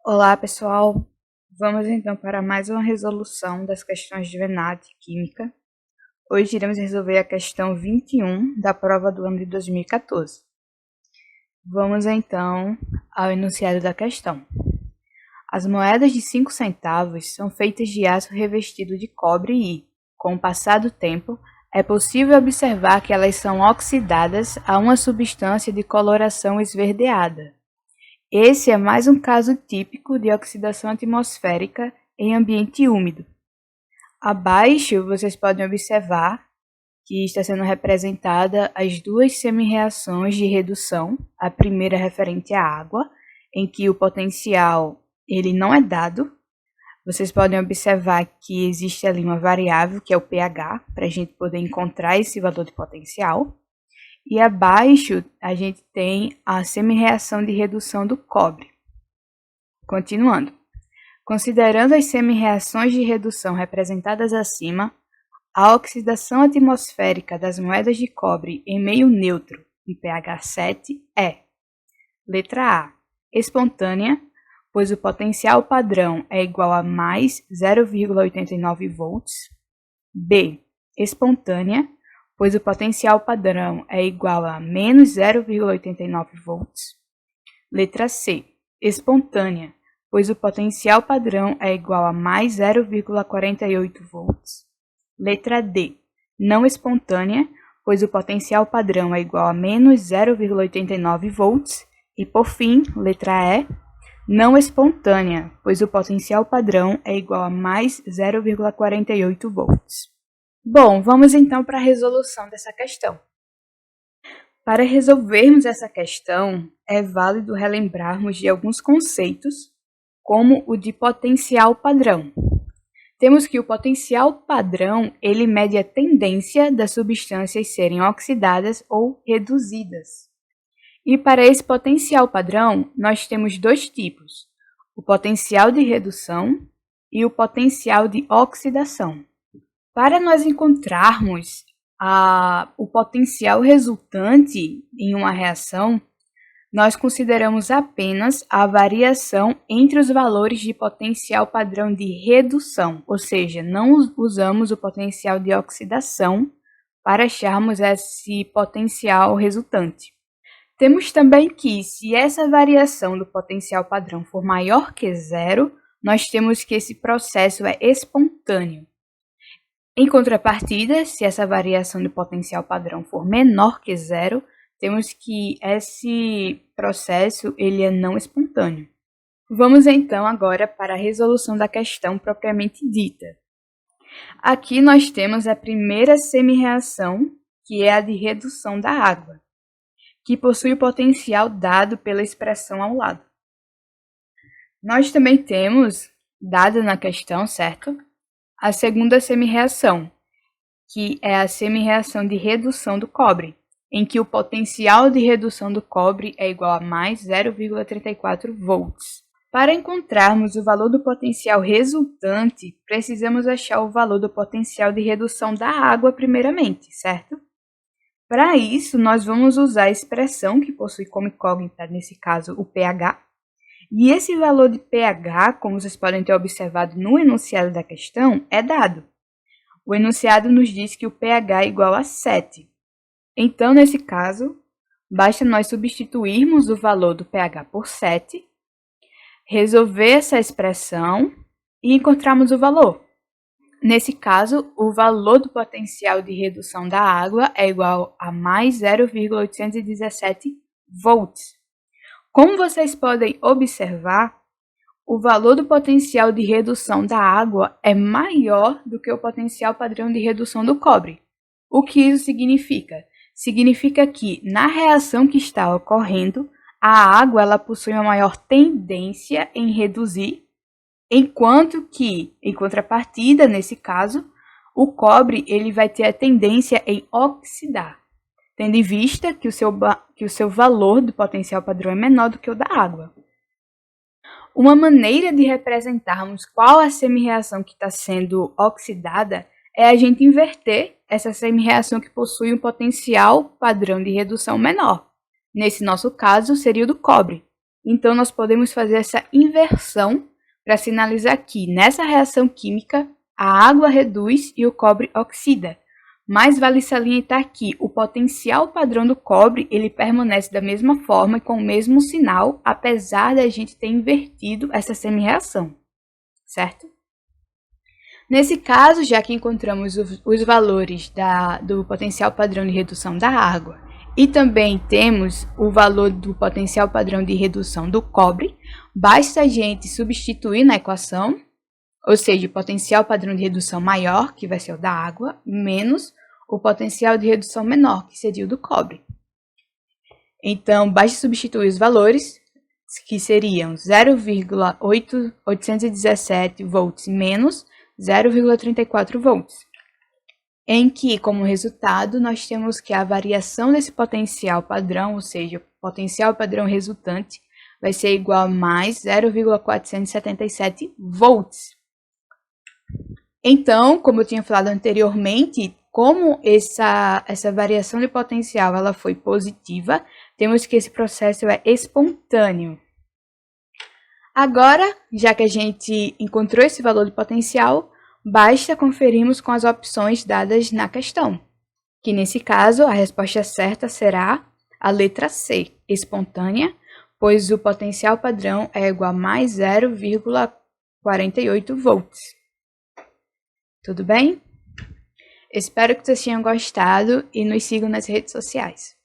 Olá, pessoal! Vamos então para mais uma resolução das questões de VNAT Química. Hoje iremos resolver a questão 21 da prova do ano de 2014. Vamos então ao enunciado da questão. As moedas de 5 centavos são feitas de aço revestido de cobre e, com o passar do tempo, é possível observar que elas são oxidadas a uma substância de coloração esverdeada. Esse é mais um caso típico de oxidação atmosférica em ambiente úmido. Abaixo, vocês podem observar que está sendo representada as duas semi-reações de redução, a primeira referente à água, em que o potencial ele não é dado. Vocês podem observar que existe ali uma variável, que é o pH, para a gente poder encontrar esse valor de potencial. E abaixo, a gente tem a semi-reação de redução do cobre. Continuando. Considerando as semi-reações de redução representadas acima, a oxidação atmosférica das moedas de cobre em meio neutro, em pH 7, é: letra A, espontânea, pois o potencial padrão é igual a mais 0,89 volts. B, espontânea, pois o potencial padrão é igual a menos 0,89 volts. Letra C, espontânea, pois o potencial padrão é igual a mais 0,48 volts. Letra D, não espontânea, pois o potencial padrão é igual a menos 0,89 volts. E por fim, letra E, não espontânea, pois o potencial padrão é igual a mais 0,48 volts. Bom, vamos então para a resolução dessa questão. Para resolvermos essa questão, é válido relembrarmos de alguns conceitos, como o de potencial padrão. Temos que o potencial padrão, ele mede a tendência das substâncias serem oxidadas ou reduzidas. E para esse potencial padrão, nós temos dois tipos, o potencial de redução e o potencial de oxidação. Para nós encontrarmos o potencial resultante em uma reação, nós consideramos apenas a variação entre os valores de potencial padrão de redução, ou seja, não usamos o potencial de oxidação para acharmos esse potencial resultante. Temos também que, se essa variação do potencial padrão for maior que zero, nós temos que esse processo é espontâneo. Em contrapartida, se essa variação do potencial padrão for menor que zero, temos que esse processo ele é não espontâneo. Vamos então agora para a resolução da questão propriamente dita. Aqui nós temos a primeira semi-reação, que é a de redução da água, que possui o potencial dado pela expressão ao lado. Nós também temos, dada na questão, certo? A segunda semi-reação, que é a semi-reação de redução do cobre, em que o potencial de redução do cobre é igual a mais 0,34 volts. Para encontrarmos o valor do potencial resultante, precisamos achar o valor do potencial de redução da água primeiramente, certo? Para isso, nós vamos usar a expressão que possui como incógnita, nesse caso, o pH. E esse valor de pH, como vocês podem ter observado no enunciado da questão, é dado. O enunciado nos diz que o pH é igual a 7. Então, nesse caso, basta nós substituirmos o valor do pH por 7, resolver essa expressão e encontrarmos o valor. Nesse caso, o valor do potencial de redução da água é igual a mais 0,817 volts. Como vocês podem observar, o valor do potencial de redução da água é maior do que o potencial padrão de redução do cobre. O que isso significa? Significa que, na reação que está ocorrendo, a água ela possui uma maior tendência em reduzir, enquanto que, em contrapartida, nesse caso, o cobre ele vai ter a tendência em oxidar, tendo em vista que o seu valor do potencial padrão é menor do que o da água. Uma maneira de representarmos qual a semi-reação que está sendo oxidada é a gente inverter essa semi-reação que possui um potencial padrão de redução menor. Nesse nosso caso, seria o do cobre. Então, nós podemos fazer essa inversão para sinalizar que, nessa reação química, a água reduz e o cobre oxida. Mas vale salientar que o potencial padrão do cobre ele permanece da mesma forma e com o mesmo sinal, apesar da gente ter invertido essa semi-reação, certo? Nesse caso, já que encontramos os valores do potencial padrão de redução da água e também temos o valor do potencial padrão de redução do cobre, basta a gente substituir na equação, ou seja, o potencial padrão de redução maior, que vai ser o da água, menos o potencial de redução menor, que seria o do cobre. Então, basta substituir os valores, que seriam 0,817 volts menos 0,34 volts, em que, como resultado, nós temos que a variação desse potencial padrão, ou seja, o potencial padrão resultante, vai ser igual a mais 0,477 volts. Então, como eu tinha falado anteriormente, como essa variação de potencial ela foi positiva, temos que esse processo é espontâneo. Agora, já que a gente encontrou esse valor de potencial, basta conferirmos com as opções dadas na questão, que nesse caso a resposta certa será a letra C, espontânea, pois o potencial padrão é igual a mais 0,48 volts. Tudo bem? Espero que vocês tenham gostado e nos sigam nas redes sociais.